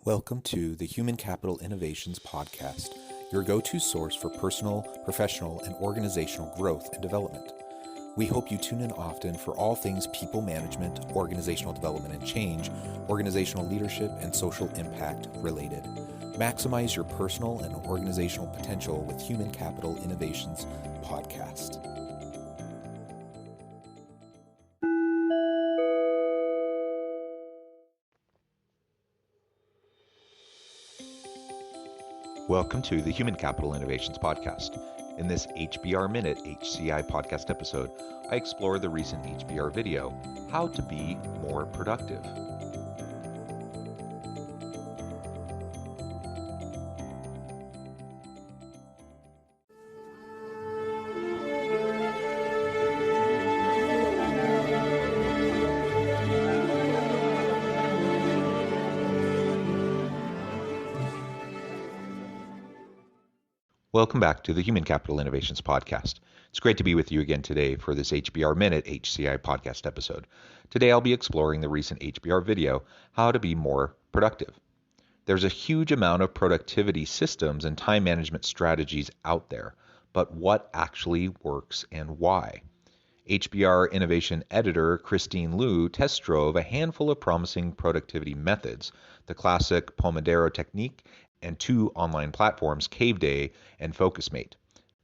Welcome to the Human Capital Innovations Podcast, your go-to source for personal, professional, and organizational growth and development. We hope you tune in often for all things people management, organizational development and change, organizational leadership, and social impact related. Maximize your personal and organizational potential with Human Capital Innovations Podcast. Welcome to the Human Capital Innovations Podcast. In this HBR Minute HCI podcast episode, I explore the recent HBR video, How to Be More Productive. Welcome back to the Human Capital Innovations Podcast. It's great to be with you again today for this HBR Minute HCI podcast episode. Today I'll be exploring the recent HBR video, How to Be More Productive. There's a huge amount of productivity systems and time management strategies out there, but what actually works and why? HBR Innovation Editor Christine Liu test drove a handful of promising productivity methods, the classic Pomodoro technique, and two online platforms, Caveday and FocusMate.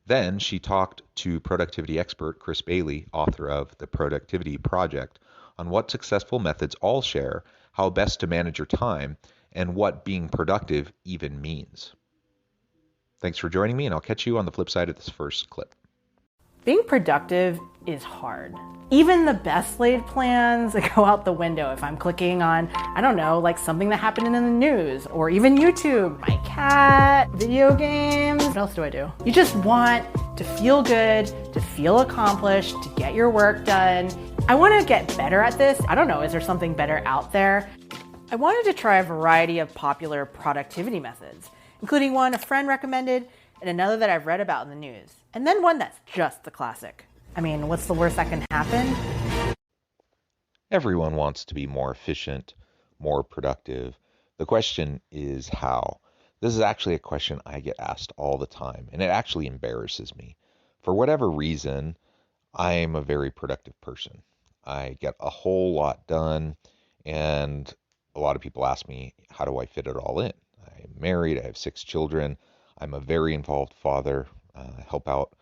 Then she talked to productivity expert Chris Bailey, author of The Productivity Project, on what successful methods all share, how best to manage your time, and what being productive even means. Thanks for joining me, and I'll catch you on the flip side of this first clip. Being productive is hard. Even the best laid plans go out the window if I'm clicking on, I don't know, like something that happened in the news or even YouTube, my cat, video games. What else do I do? You just want to feel good, to feel accomplished, to get your work done. I want to get better at this. I don't know, is there something better out there? I wanted to try a variety of popular productivity methods, including one a friend recommended and another that I've read about in the news. And then one that's just the classic. I mean, what's the worst that can happen? Everyone wants to be more efficient, more productive. The question is how. This is actually a question I get asked all the time, and it actually embarrasses me. For whatever reason, I'm a very productive person. I get a whole lot done, and a lot of people ask me, how do I fit it all in? I'm married, I have 6 children, I'm a very involved father, help out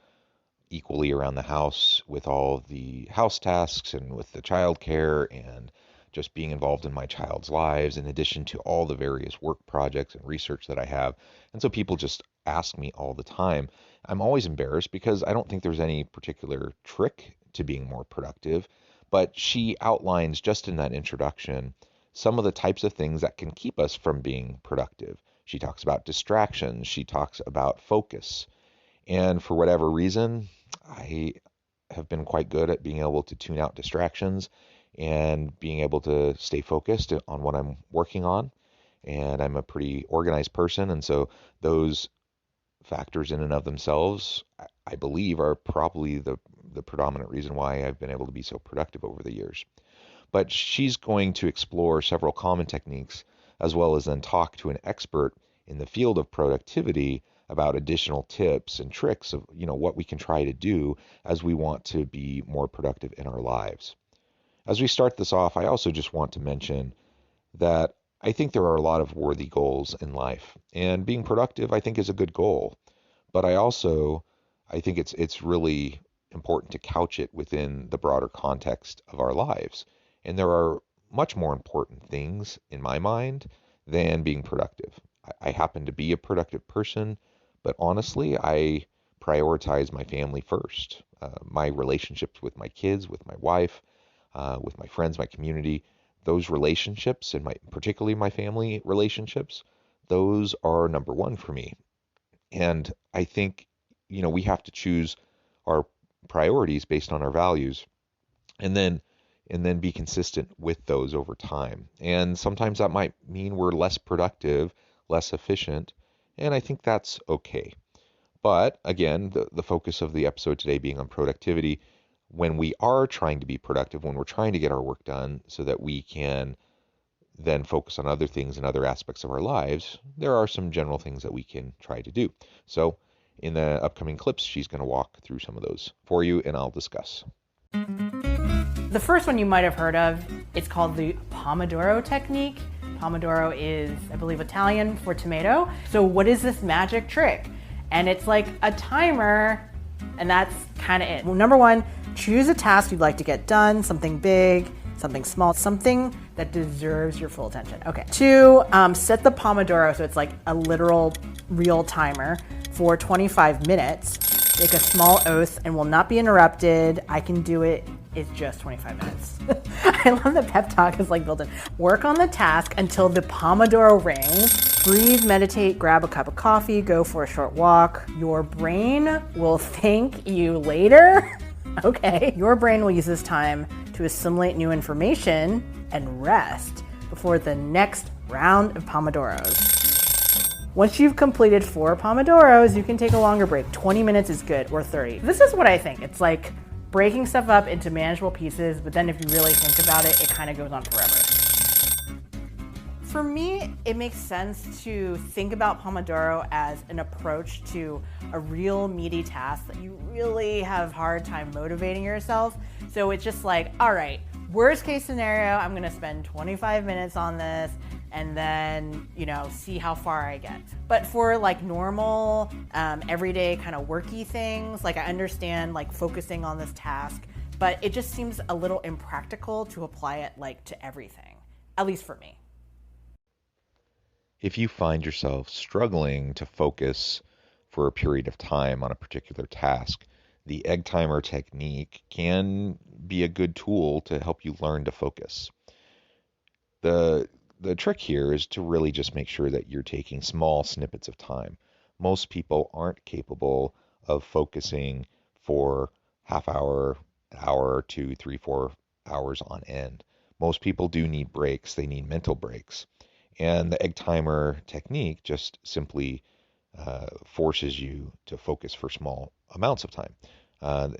equally around the house with all the house tasks and with the child care and just being involved in my child's lives in addition to all the various work projects and research that I have. And so people just ask me all the time. I'm always embarrassed because I don't think there's any particular trick to being more productive, but she outlines just in that introduction some of the types of things that can keep us from being productive. She talks about distractions. She talks about focus. And for whatever reason, I have been quite good at being able to tune out distractions and being able to stay focused on what I'm working on. And I'm a pretty organized person. And so those factors in and of themselves, I believe, are probably the predominant reason why I've been able to be so productive over the years. But she's going to explore several common techniques as well as then talk to an expert in the field of productivity about additional tips and tricks of, what we can try to do as we want to be more productive in our lives. As we start this off, I also just want to mention that I think there are a lot of worthy goals in life, and being productive, I think, is a good goal. But I think it's really important to couch it within the broader context of our lives. And there are much more important things in my mind than being productive. I happen to be a productive person, but honestly, I prioritize my family first. My relationships with my kids, with my wife, with my friends, my community, those relationships, and particularly my family relationships, those are number one for me. And I think, we have to choose our priorities based on our values, and then be consistent with those over time. And sometimes that might mean we're less productive, less efficient, and I think that's okay. But again, the focus of the episode today being on productivity, when we are trying to be productive, when we're trying to get our work done so that we can then focus on other things and other aspects of our lives, there are some general things that we can try to do. So in the upcoming clips, she's going to walk through some of those for you, and I'll discuss. The first one you might have heard of, it's called the Pomodoro technique. Pomodoro is, I believe, Italian for tomato. So what is this magic trick? And it's like a timer, and that's kind of it. Well, number one, choose a task you'd like to get done, something big, something small, something that deserves your full attention. Okay. Two, set the Pomodoro, so it's like a literal real timer, for 25 minutes. Make a small oath and will not be interrupted. I can do it. It's just 25 minutes. I love that pep talk is like built in. Work on the task until the Pomodoro rings. Breathe, meditate, grab a cup of coffee, go for a short walk. Your brain will thank you later. Okay. Your brain will use this time to assimilate new information and rest before the next round of Pomodoros. Once you've completed 4 Pomodoros, you can take a longer break. 20 minutes is good, or 30. This is what I think. It's like breaking stuff up into manageable pieces, but then if you really think about it, it kind of goes on forever. For me, it makes sense to think about Pomodoro as an approach to a real meaty task that you really have a hard time motivating yourself. So it's just like, all right, worst case scenario, I'm gonna spend 25 minutes on this and then, see how far I get. But for like normal, everyday kind of worky things, like I understand like focusing on this task, but it just seems a little impractical to apply it like to everything, at least for me. If you find yourself struggling to focus for a period of time on a particular task, the egg timer technique can be a good tool to help you learn to focus. The trick here is to really just make sure that you're taking small snippets of time. Most people aren't capable of focusing for half hour, 2, 3, 4 hours on end. Most people do need breaks. They need mental breaks. And the egg timer technique just simply forces you to focus for small amounts of time.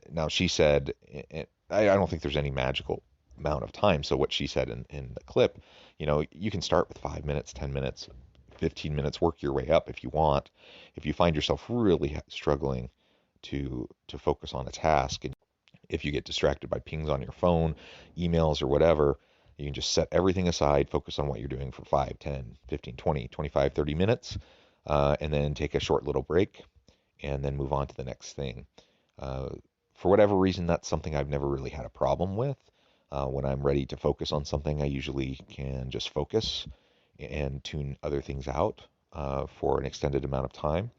Now, she said, I don't think there's any magical amount of time. So what she said in the clip, you can start with 5 minutes, 10 minutes, 15 minutes, work your way up if you want. If you find yourself really struggling to focus on a task, and if you get distracted by pings on your phone, emails or whatever, you can just set everything aside, focus on what you're doing for 5, 10, 15, 20, 25, 30 minutes, and then take a short little break, and then move on to the next thing. For whatever reason, that's something I've never really had a problem with. When I'm ready to focus on something, I usually can just focus and tune other things out for an extended amount of time.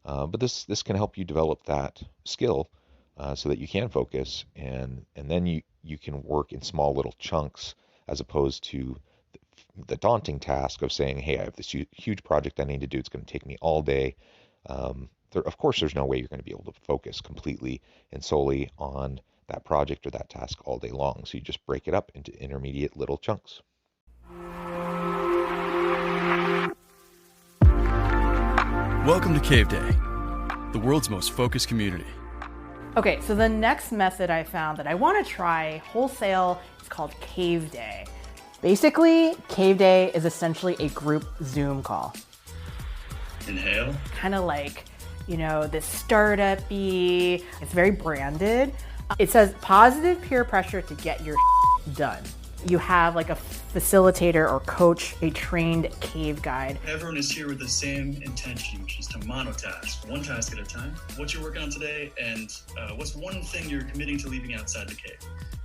But this can help you develop that skill so that you can focus, and then you can work in small little chunks as opposed to the daunting task of saying, hey, I have this huge project I need to do. It's going to take me all day. Of course, there's no way you're going to be able to focus completely and solely on that project or that task all day long. So you just break it up into intermediate little chunks. Welcome to Cave Day, the world's most focused community. Okay, so the next method I found that I want to try wholesale is called Cave Day. Basically, Cave Day is essentially a group Zoom call. Inhale. Kind of like, this startup-y. It's very branded. It says positive peer pressure to get your done. You have like a facilitator or coach, a trained cave guide. Everyone is here with the same intention, which is to monotask, one task at a time. What you're working on today, and what's one thing you're committing to leaving outside the cave?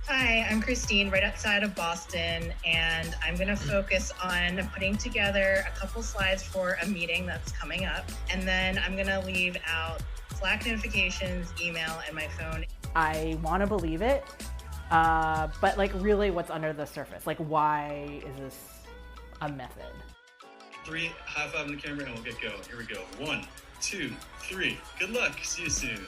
Hi, I'm Christine, right outside of Boston, and I'm going to focus on putting together a couple slides for a meeting that's coming up, and then I'm going to leave out Slack notifications, email, and my phone. I want to believe it, but like really what's under the surface? Like why is this a method? 3, high five in the camera, and we'll get going. Here we go. 1, 2, 3. Good luck. See you soon.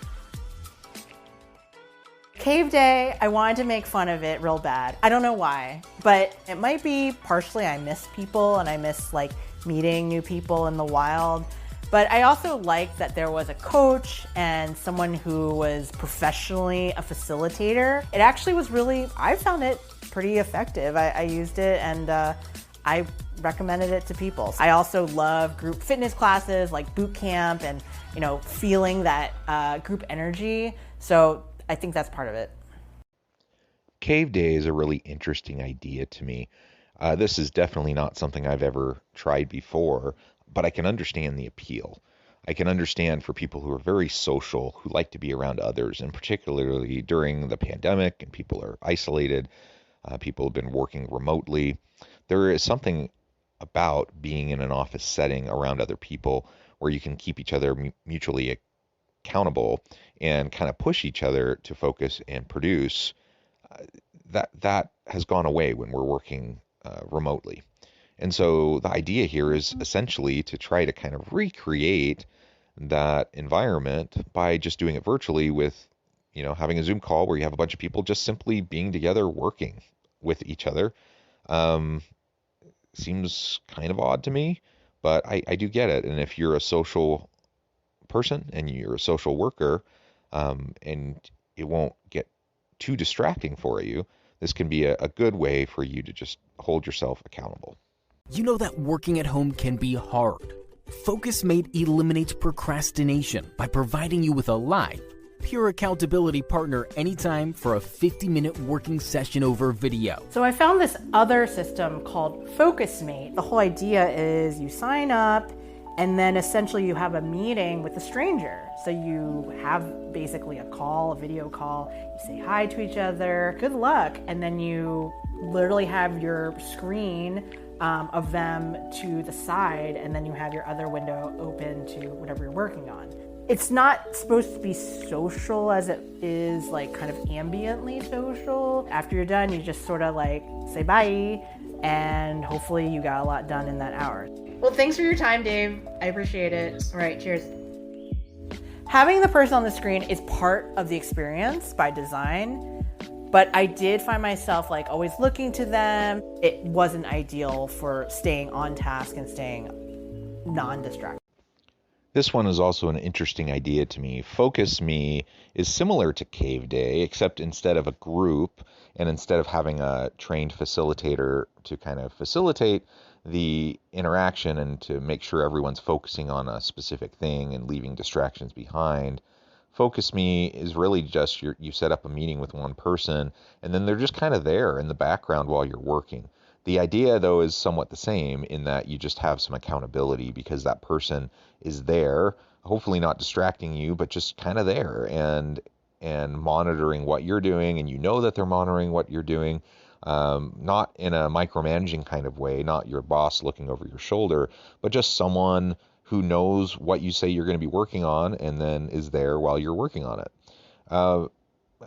Cave Day, I wanted to make fun of it real bad. I don't know why, but it might be partially I miss people and I miss like meeting new people in the wild. But I also liked that there was a coach and someone who was professionally a facilitator. It actually was really, I found it pretty effective. I used it and I recommended it to people. I also love group fitness classes like boot camp and, feeling that group energy. So I think that's part of it. Cave Day is a really interesting idea to me. This is definitely not something I've ever tried before, but I can understand the appeal. I can understand for people who are very social, who like to be around others, and particularly during the pandemic and people are isolated, people have been working remotely. There is something about being in an office setting around other people where you can keep each other mutually accountable and kind of push each other to focus and produce. That has gone away when we're working remotely. And so the idea here is essentially to try to kind of recreate that environment by just doing it virtually with, having a Zoom call where you have a bunch of people just simply being together, working with each other. Seems kind of odd to me, but I do get it. And if you're a social person and you're a social worker, and it won't get too distracting for you, this can be a good way for you to just hold yourself accountable. You know that working at home can be hard. FocusMate eliminates procrastination by providing you with a live, peer accountability partner anytime for a 50-minute working session over video. So I found this other system called FocusMate. The whole idea is you sign up and then essentially you have a meeting with a stranger. So you have basically a call, a video call, you say hi to each other, good luck, and then you literally have your screen of them to the side, and then you have your other window open to whatever you're working on. It's not supposed to be social as it is like kind of ambiently social. After you're done, you just sort of like say bye, and hopefully you got a lot done in that hour. Well, thanks for your time, Dave. I appreciate it. All right, cheers. Having the person on the screen is part of the experience by design, but I did find myself like always looking to them. It wasn't ideal for staying on task and staying non-distracted. This one is also an interesting idea to me. Focus Me is similar to Cave Day, except instead of a group and instead of having a trained facilitator to kind of facilitate the interaction and to make sure everyone's focusing on a specific thing and leaving distractions behind, Focus Me is really just you set up a meeting with one person and then they're just kind of there in the background while you're working. The idea, though, is somewhat the same in that you just have some accountability because that person is there, hopefully not distracting you, but just kind of there and monitoring what you're doing, and you know that they're monitoring what you're doing, not in a micromanaging kind of way, not your boss looking over your shoulder, but just someone who knows what you say you're going to be working on and then is there while you're working on it.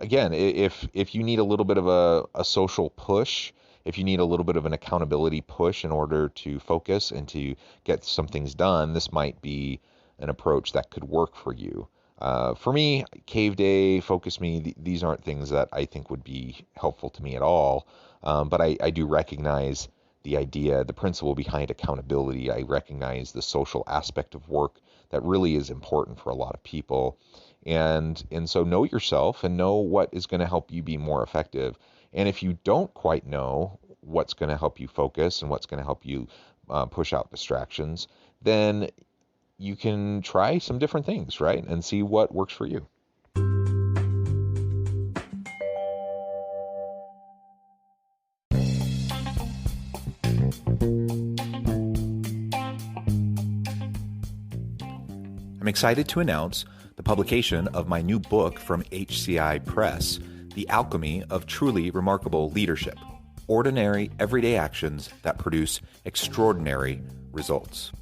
Again, if you need a little bit of a social push, if you need a little bit of an accountability push in order to focus and to get some things done, this might be an approach that could work for you. For me, Cave Day, Focus Me, these aren't things that I think would be helpful to me at all. But I do recognize the idea, the principle behind accountability. I recognize the social aspect of work that really is important for a lot of people. And so know yourself and know what is going to help you be more effective. And if you don't quite know what's going to help you focus and what's going to help you push out distractions, then you can try some different things, right? And see what works for you. I'm excited to announce the publication of my new book from HCI Press, The Alchemy of Truly Remarkable Leadership: Ordinary, Everyday Actions that Produce Extraordinary Results.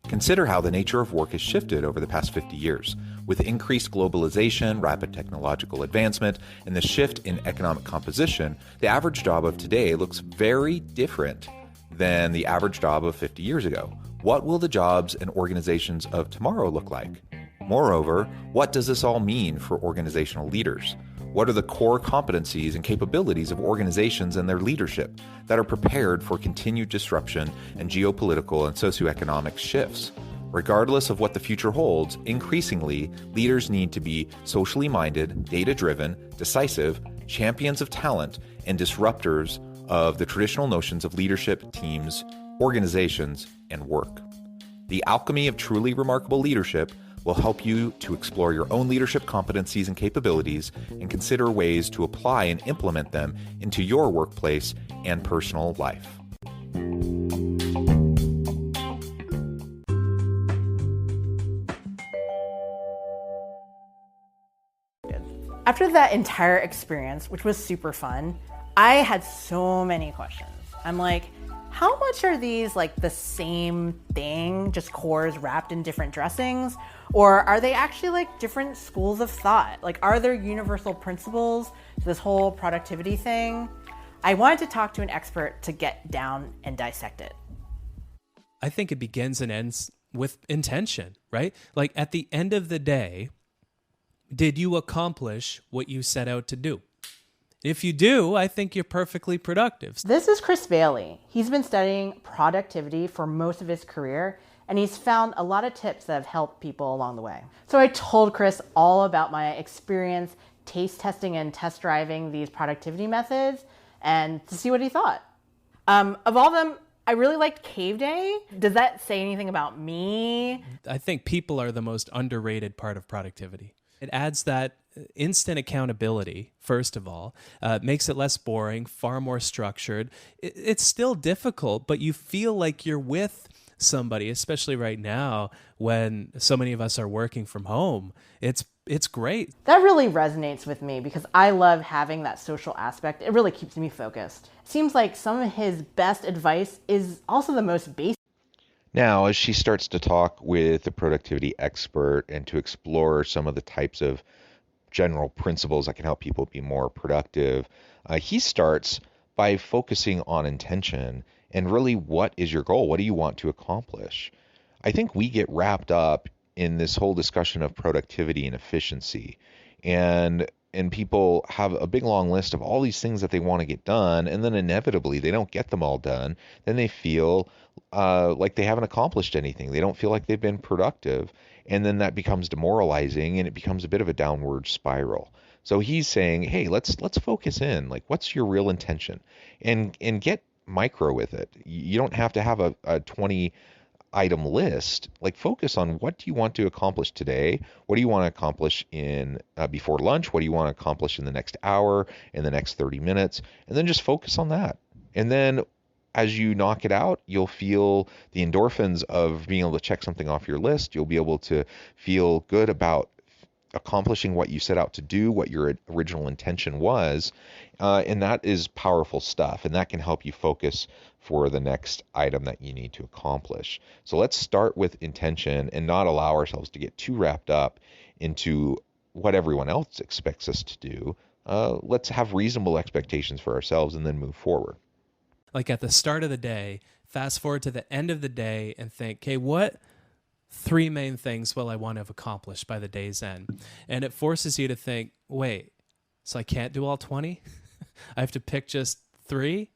Consider how the nature of work has shifted over the past 50 years. With increased globalization, rapid technological advancement, and the shift in economic composition, the average job of today looks very different than the average job of 50 years ago. What will the jobs and organizations of tomorrow look like? Moreover, what does this all mean for organizational leaders? What are the core competencies and capabilities of organizations and their leadership that are prepared for continued disruption and geopolitical and socioeconomic shifts? Regardless of what the future holds, increasingly, leaders need to be socially minded, data-driven, decisive, champions of talent, and disruptors of the traditional notions of leadership, teams, organizations, and work. The Alchemy of Truly Remarkable Leadership will help you to explore your own leadership competencies and capabilities and consider ways to apply and implement them into your workplace and personal life. After that entire experience, which was super fun, I had so many questions. I'm like, how much are these like the same thing, just cores wrapped in different dressings? Or are they actually like different schools of thought? Like, are there universal principles to this whole productivity thing? I wanted to talk to an expert to get down and dissect it. I think it begins and ends with intention, right? Like at the end of the day, did you accomplish what you set out to do? If you do, I think you're perfectly productive. This is Chris Bailey. He's been studying productivity for most of his career, and he's found a lot of tips that have helped people along the way. So I told Chris all about my experience taste testing and test driving these productivity methods and to see what he thought. Of all of them, I really liked Cave Day. Does that say anything about me? I think people are the most underrated part of productivity. It adds that instant accountability, first of all, makes it less boring, far more structured. It's still difficult, but you feel like you're with somebody, especially right now when so many of us are working from home. It's great. That really resonates with me because I love having that social aspect. It really keeps me focused. It seems like some of his best advice is also the most basic. Now, as she starts to talk with a productivity expert and to explore some of the types of general principles that can help people be more productive, he starts by focusing on intention and really what is your goal? What do you want to accomplish? I think we get wrapped up in this whole discussion of productivity and efficiency, and people have a big long list of all these things that they want to get done, and then inevitably they don't get them all done. Then they feel like they haven't accomplished anything. They don't feel like they've been productive, and then that becomes demoralizing, and it becomes a bit of a downward spiral. So he's saying, hey, let's focus in. Like, what's your real intention, and get micro with it. You don't have to have a 20 item list. Like, focus on what do you want to accomplish today? What do you want to accomplish in before lunch? What do you want to accomplish in the next hour, in the next 30 minutes? And then just focus on that. And then as you knock it out, you'll feel the endorphins of being able to check something off your list. You'll be able to feel good about accomplishing what you set out to do, what your original intention was. And that is powerful stuff. And that can help you focus for the next item that you need to accomplish. So let's start with intention and not allow ourselves to get too wrapped up into what everyone else expects us to do. Let's have reasonable expectations for ourselves and then move forward. Like at the start of the day, fast forward to the end of the day and think, okay, what 3 main things will I want to have accomplished by the day's end? And it forces you to think, wait, so I can't do all 20? I have to pick just 3?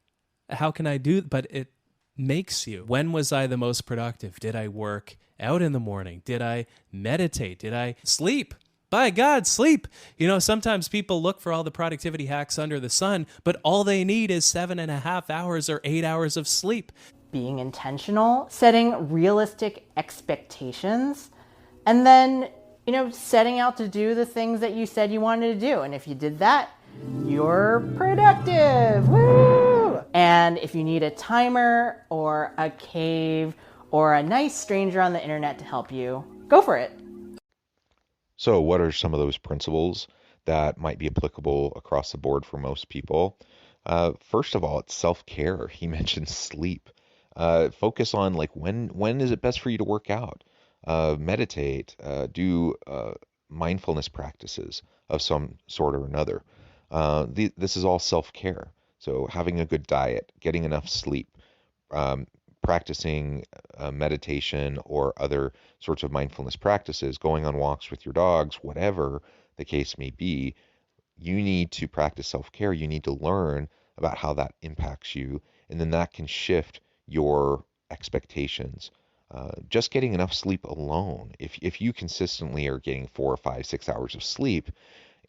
How can I do? But it makes you. When was I the most productive? Did I work out in the morning? Did I meditate? Did I sleep? By God, sleep. You know, sometimes people look for all the productivity hacks under the sun, but all they need is 7.5 hours or 8 hours of sleep. Being intentional, setting realistic expectations, and then, setting out to do the things that you said you wanted to do. And if you did that, you're productive. Woo! And if you need a timer or a cave or a nice stranger on the internet to help you, go for it. So what are some of those principles that might be applicable across the board for most people? First of all, it's self-care. He mentioned sleep. Focus on like when is it best for you to work out? Meditate, do mindfulness practices of some sort or another. This is all self-care. So having a good diet, getting enough sleep, practicing meditation or other sorts of mindfulness practices, going on walks with your dogs, whatever the case may be, you need to practice self-care. You need to learn about how that impacts you, and then that can shift your expectations. Just getting enough sleep alone, if you consistently are getting 4 or 5, 6 hours of sleep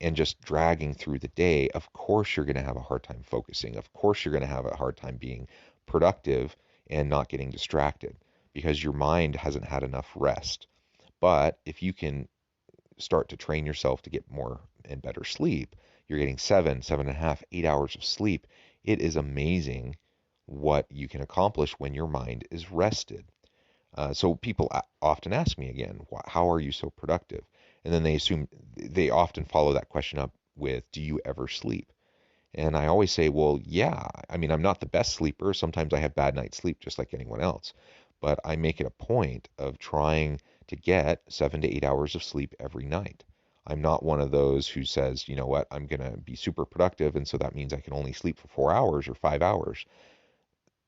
and just dragging through the day, of course you're going to have a hard time focusing. Of course you're going to have a hard time being productive and not getting distracted because your mind hasn't had enough rest. But if you can start to train yourself to get more and better sleep, you're getting 7.5, 8 hours of sleep. It is amazing what you can accomplish when your mind is rested. So people often ask me again, how are you so productive? And then they often follow that question up with, do you ever sleep? And I always say, well, yeah. I mean, I'm not the best sleeper. Sometimes I have bad night's sleep just like anyone else. But I make it a point of trying to get 7 to 8 hours of sleep every night. I'm not one of those who says, you know what, I'm going to be super productive, and so that means I can only sleep for 4 hours or 5 hours.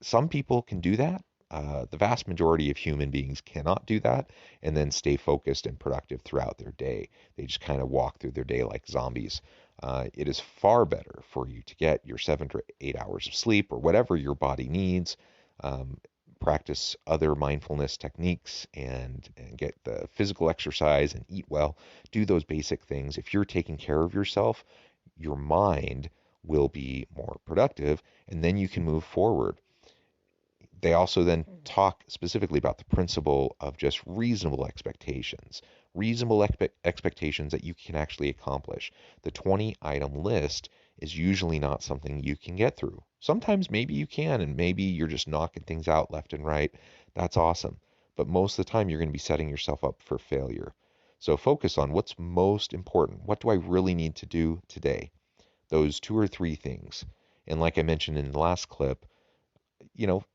Some people can do that. The vast majority of human beings cannot do that and then stay focused and productive throughout their day. They just kind of walk through their day like zombies. It is far better for you to get your 7 to 8 hours of sleep or whatever your body needs. Practice other mindfulness techniques and get the physical exercise and eat well. Do those basic things. If you're taking care of yourself, your mind will be more productive, and then you can move forward. They also then talk specifically about the principle of just reasonable expectations, expectations that you can actually accomplish. The 20-item list is usually not something you can get through. Sometimes maybe you can, and maybe you're just knocking things out left and right. That's awesome. But most of the time, you're going to be setting yourself up for failure. So focus on what's most important. What do I really need to do today? Those 2 or 3 things. And like I mentioned in the last clip,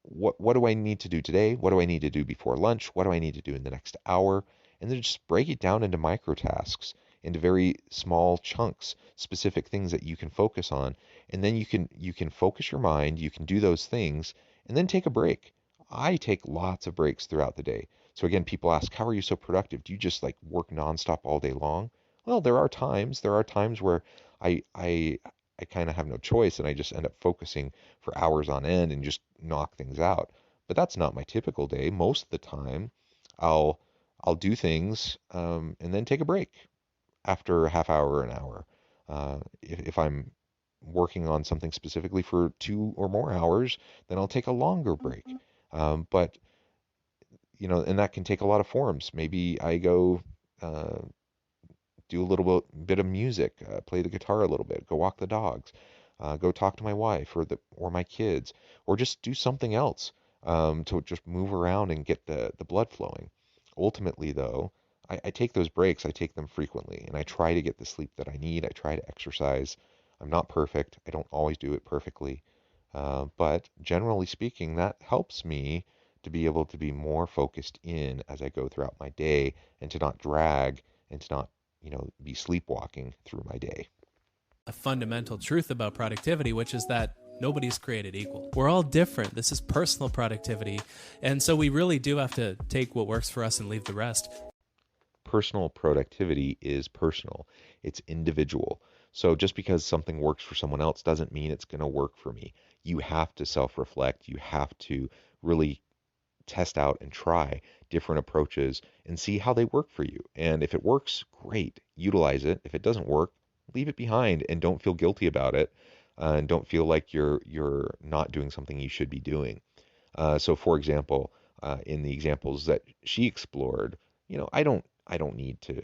what do I need to do today? What do I need to do before lunch? What do I need to do in the next hour? And then just break it down into micro tasks, into very small chunks, specific things that you can focus on. And then you can focus your mind, you can do those things, and then take a break. I take lots of breaks throughout the day. So again, people ask, how are you so productive? Do you just like work nonstop all day long? Well, there are times where I kind of have no choice and I just end up focusing for hours on end and just knock things out. But that's not my typical day. Most of the time, I'll I'll do things and then take a break after a half hour or an hour. If I'm working on something specifically for 2 or more hours, then I'll take a longer break. But and that can take a lot of forms. Maybe I go uh, do a little bit of music, play the guitar a little bit, go walk the dogs, go talk to my wife or my kids, or just do something else to just move around and get the blood flowing. Ultimately, though, I take those breaks. I take them frequently, and I try to get the sleep that I need. I try to exercise. I'm not perfect. I don't always do it perfectly, but generally speaking, that helps me to be able to be more focused in as I go throughout my day and to not drag and to not be sleepwalking through my day. A fundamental truth about productivity, which is that nobody's created equal. We're all different. This is personal productivity. And so we really do have to take what works for us and leave the rest. Personal productivity is personal. It's individual. So just because something works for someone else doesn't mean it's going to work for me. You have to self-reflect. You have to really test out and try different approaches and see how they work for you. And if it works, great, utilize it. If it doesn't work, leave it behind and don't feel guilty about it. And don't feel like you're not doing something you should be doing. So, for example, in the examples that she explored, I don't need to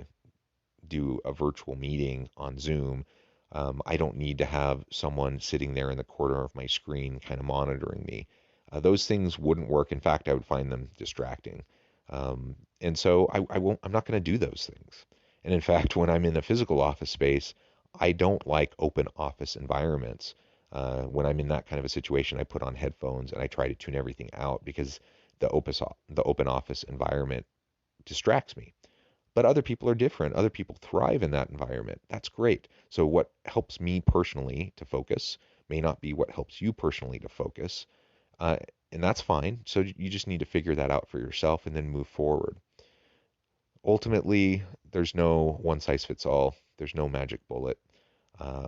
do a virtual meeting on Zoom. I don't need to have someone sitting there in the corner of my screen kind of monitoring me. Those things wouldn't work. In fact, I would find them distracting. And so I won't, I'm not going to do those things. And in fact, when I'm in a physical office space, I don't like open office environments. When I'm in that kind of a situation, I put on headphones and I try to tune everything out because the open office environment distracts me. But other people are different. Other people thrive in that environment. That's great. So what helps me personally to focus may not be what helps you personally to focus. Uh, and that's fine. So you just need to figure that out for yourself and then move forward. Ultimately, there's no one size fits all. There's no magic bullet.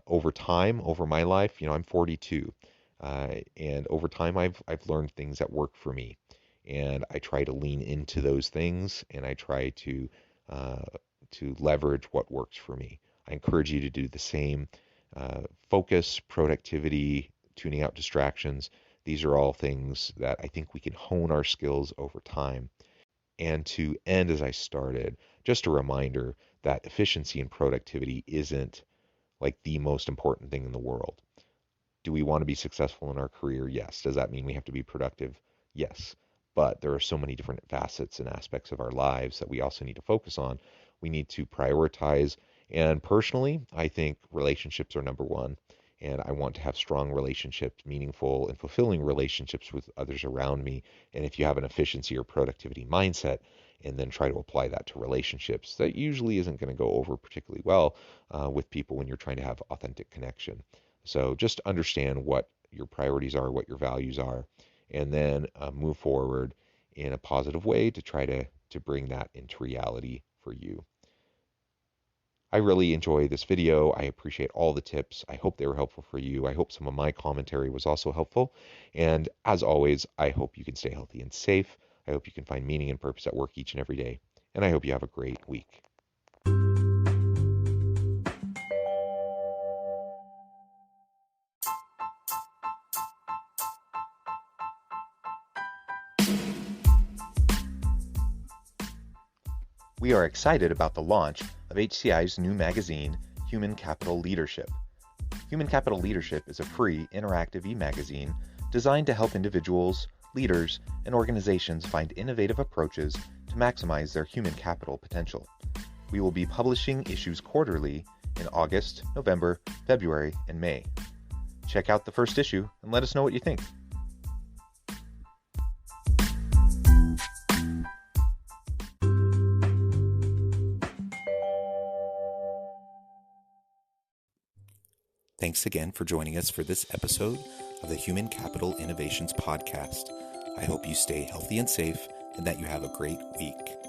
Over time, over my life, I'm 42, and over time, I've learned things that work for me, and I try to lean into those things, and I try uh, to leverage what works for me. I encourage you to do the same. Focus, productivity, tuning out distractions. These are all things that I think we can hone our skills over time. And to end as I started, just a reminder that efficiency and productivity isn't like the most important thing in the world. Do we want to be successful in our career? Yes. Does that mean we have to be productive? Yes. But there are so many different facets and aspects of our lives that we also need to focus on. We need to prioritize. And personally, I think relationships are number one. And I want to have strong relationships, meaningful and fulfilling relationships with others around me. And if you have an efficiency or productivity mindset, and then try to apply that to relationships, that usually isn't going to go over particularly well with people when you're trying to have authentic connection. So just understand what your priorities are, what your values are, and then move forward in a positive way to try to bring that into reality for you. I really enjoy this video. I appreciate all the tips. I hope they were helpful for you. I hope some of my commentary was also helpful. And as always, I hope you can stay healthy and safe. I hope you can find meaning and purpose at work each and every day. And I hope you have a great week. We are excited about the launch of HCI's new magazine, Human Capital Leadership. Human Capital Leadership is a free, interactive e-magazine designed to help individuals, leaders, and organizations find innovative approaches to maximize their human capital potential. We will be publishing issues quarterly in August, November, February, and May. Check out the first issue and let us know what you think. Thanks again for joining us for this episode of the Human Capital Innovations Podcast. I hope you stay healthy and safe and that you have a great week.